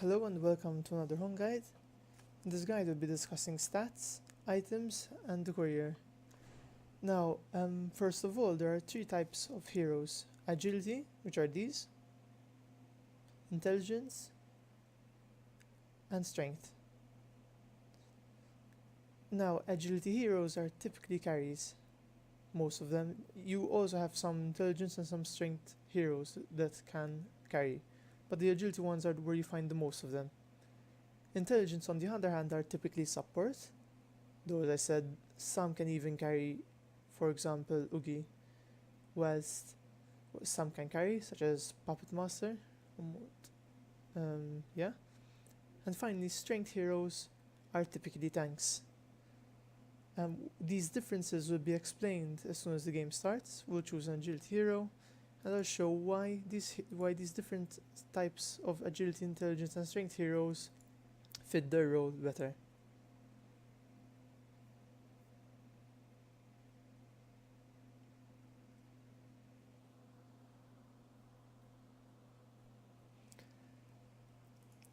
Hello and welcome to another HON guide. In this guide we'll be discussing stats, items and the courier. Now, first of all, there are three types of heroes. Agility, which are these, intelligence and strength. Now, agility heroes are typically carries, most of them. You also have some intelligence and some strength heroes that can carry, but the agility ones are where you find the most of them. Intelligence, on the other hand, are typically support, though as I said, some can even carry, for example, Ugi, whilst some can carry, such as Puppet Master. Yeah. And finally, strength heroes are typically tanks. These differences will be explained as soon as the game starts. We'll choose an agility hero, and I'll show why these different types of agility, intelligence, and strength heroes fit their role better.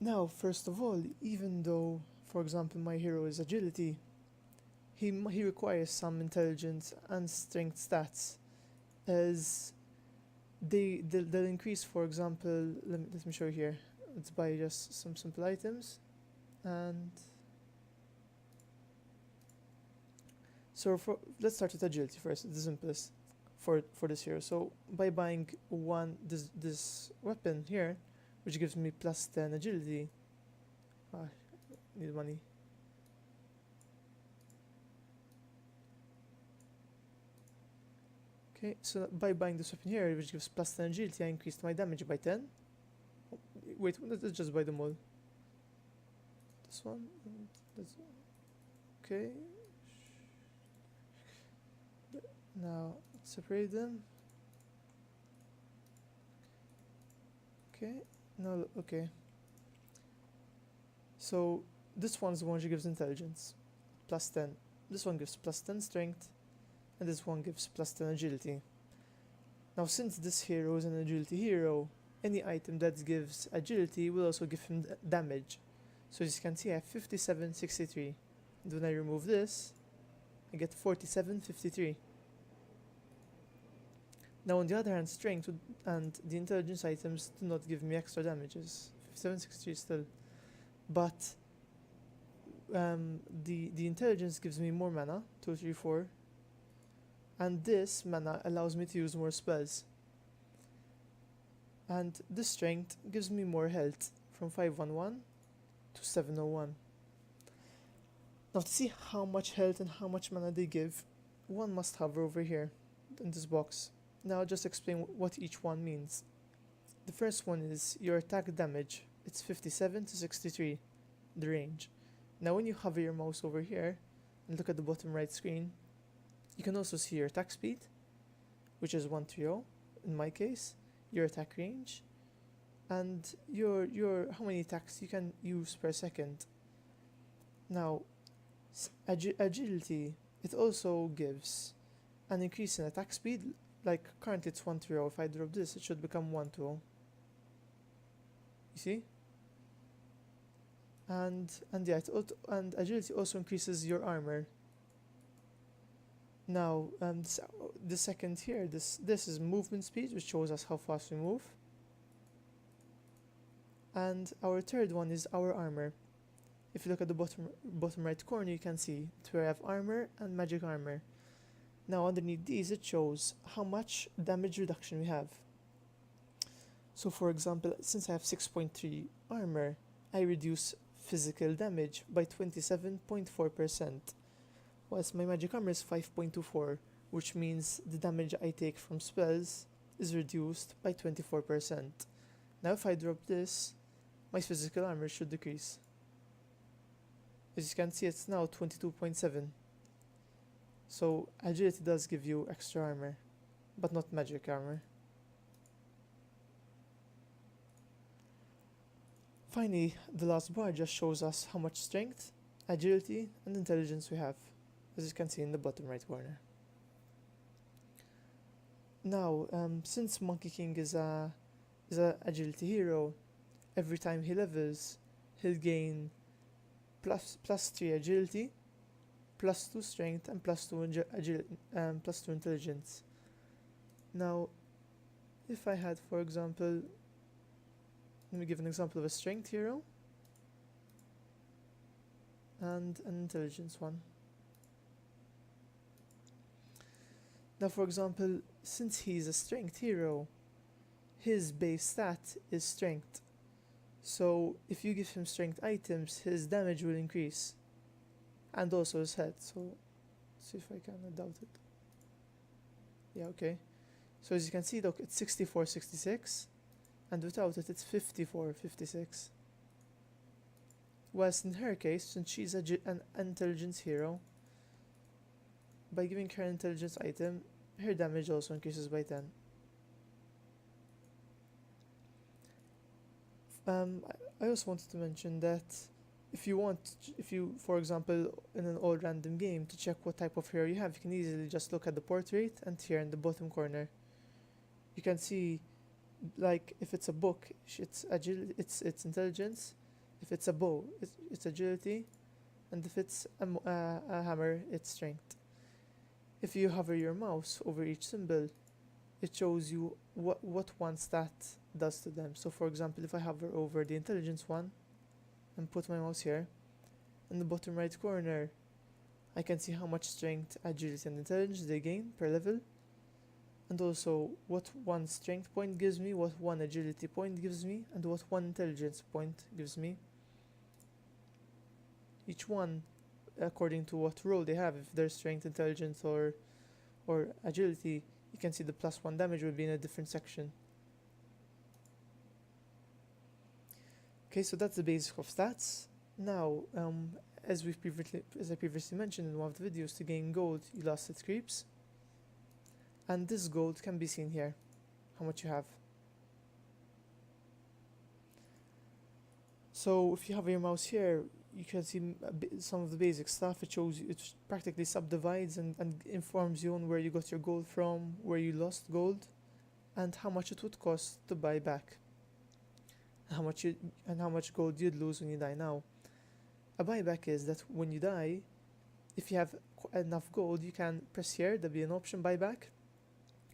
Now, first of all, even though, for example, my hero is agility, he requires some intelligence and strength stats, as they'll increase. For example, let me show you here. Let's buy just some simple items, and so let's start with agility first. It's the simplest for this hero. So by buying this weapon here, which gives me plus 10 agility. Need money. Okay, so by buying this weapon here, which gives plus 10 agility, I increased my damage by 10. Wait, let's just buy them all. This one, this one. Okay. Now, separate them. Okay, no, okay. So, this one's the one which gives intelligence, plus 10. This one gives plus 10 strength, and this one gives plus 10 agility. Now, since this hero is an agility hero, any item that gives agility will also give him damage. So as you can see, I have 5763. And when I remove this, I get 4753. Now, on the other hand, strength and the intelligence items do not give me extra damages. 5763 still. But the intelligence gives me more mana, 234. And this mana allows me to use more spells. And the strength gives me more health, from 511 to 701. Now, to see how much health and how much mana they give, one must hover over here in this box. Now I'll just explain what each one means. The first one is your attack damage. It's 57 to 63, the range. Now when you hover your mouse over here and look at the bottom right screen, you can also see your attack speed, which is 130 in my case, your attack range, and your how many attacks you can use per second. Now, agility, it also gives an increase in attack speed. Like currently it's 130. If I drop this, it should become 120. You see? And yeah, and agility also increases your armor. Now, the second here, this is movement speed, which shows us how fast we move. And our third one is our armor. If you look at the bottom right corner, you can see it's where I have armor and magic armor. Now underneath these, it shows how much damage reduction we have. So for example, since I have 6.3 armor, I reduce physical damage by 27.4%, whilst my magic armor is 5.24, which means the damage I take from spells is reduced by 24%. Now if I drop this, my physical armor should decrease. As you can see, it's now 22.7. So agility does give you extra armor, but not magic armor. Finally, the last bar just shows us how much strength, agility, and intelligence we have, as you can see in the bottom right corner. Now, since Monkey King is a agility hero, every time he levels, he'll gain plus 3 agility, plus 2 strength, and plus 2 plus 2 intelligence. Now, if I had, for example, let me give an example of a strength hero and an intelligence one. Now, for example, since he's a strength hero, his base stat is strength. So if you give him strength items, his damage will increase. And also his health. So let's see if I can doubt it. Yeah, okay. So as you can see, look, it's 64-66. And without it, it's 54-56. Whilst in her case, since she's an intelligence hero, by giving her an intelligence item, her damage also increases by 10. I also wanted to mention that if you, for example, in an all random game, to check what type of hero you have, you can easily just look at the portrait, and here in the bottom corner, you can see, like, if it's a book, it's agility, it's intelligence. If it's a bow, it's agility, and if it's a hammer, it's strength. If you hover your mouse over each symbol, it shows you what one stat does to them. So for example, if I hover over the intelligence one and put my mouse here, in the bottom right corner, I can see how much strength, agility, and intelligence they gain per level, and also what one strength point gives me, what one agility point gives me, and what one intelligence point gives me. Each one according to what role they have. If they're strength, intelligence, or agility, you can see the +1 damage will be in a different section. Okay, so that's the basic of stats. Now, as I previously mentioned in one of the videos, to gain gold, you lost its creeps, and this gold can be seen here, how much you have. So if you have your mouse here, you can see some of the basic stuff. It shows you, it practically subdivides and informs you on where you got your gold from, where you lost gold, and how much it would cost to buy back. How much gold you'd lose when you die. Now, a buyback is that when you die, if you have enough gold, you can press here, there'll be an option buyback,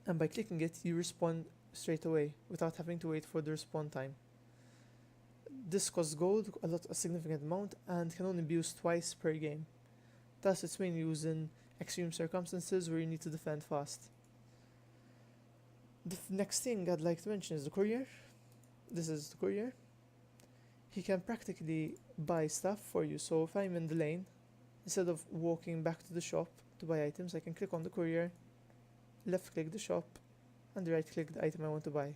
and by clicking it, you respawn straight away without having to wait for the respawn time. This costs gold, a significant amount, and can only be used twice per game. Thus, it's mainly used in extreme circumstances where you need to defend fast. The next thing I'd like to mention is the Courier. This is the Courier. He can practically buy stuff for you. So if I'm in the lane, instead of walking back to the shop to buy items, I can click on the Courier, left click the shop, and right click the item I want to buy.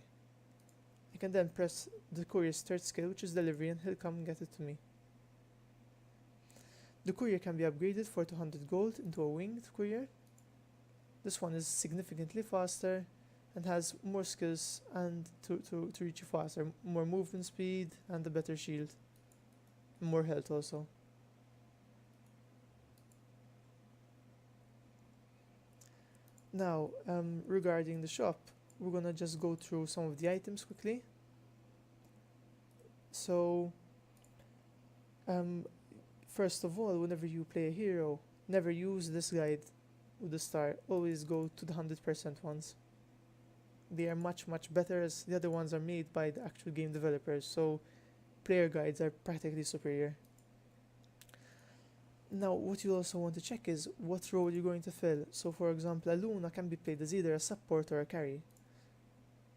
I can then press the Courier's third skill, which is delivery, and he'll come and get it to me. The Courier can be upgraded for 200 gold into a winged Courier. This one is significantly faster and has more skills and to reach you faster, more movement speed and a better shield, more health also. Now, regarding the shop, we're gonna just go through some of the items quickly. So, first of all, whenever you play a hero, never use this guide with the star. Always go to the 100% ones. They are much better, as the other ones are made by the actual game developers, so player guides are practically superior. Now, what you also want to check is what role you're going to fill. So for example, a Luna can be played as either a support or a carry.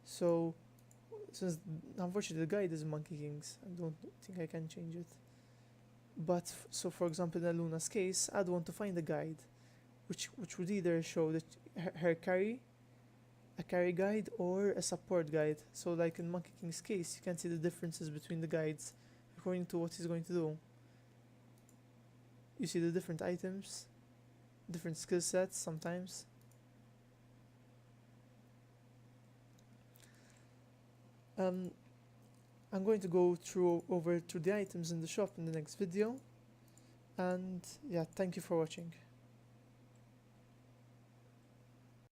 So, since unfortunately the guide is Monkey Kings, I don't think I can change it. But so for example, in Luna's case, I'd want to find a guide which would either show that her carry, a carry guide, or a support guide. So like in Monkey King's case, you can see the differences between the guides according to what he's going to do. You see the different items, different skill sets sometimes. I'm going to go over to the items in the shop in the next video, and yeah, thank you for watching.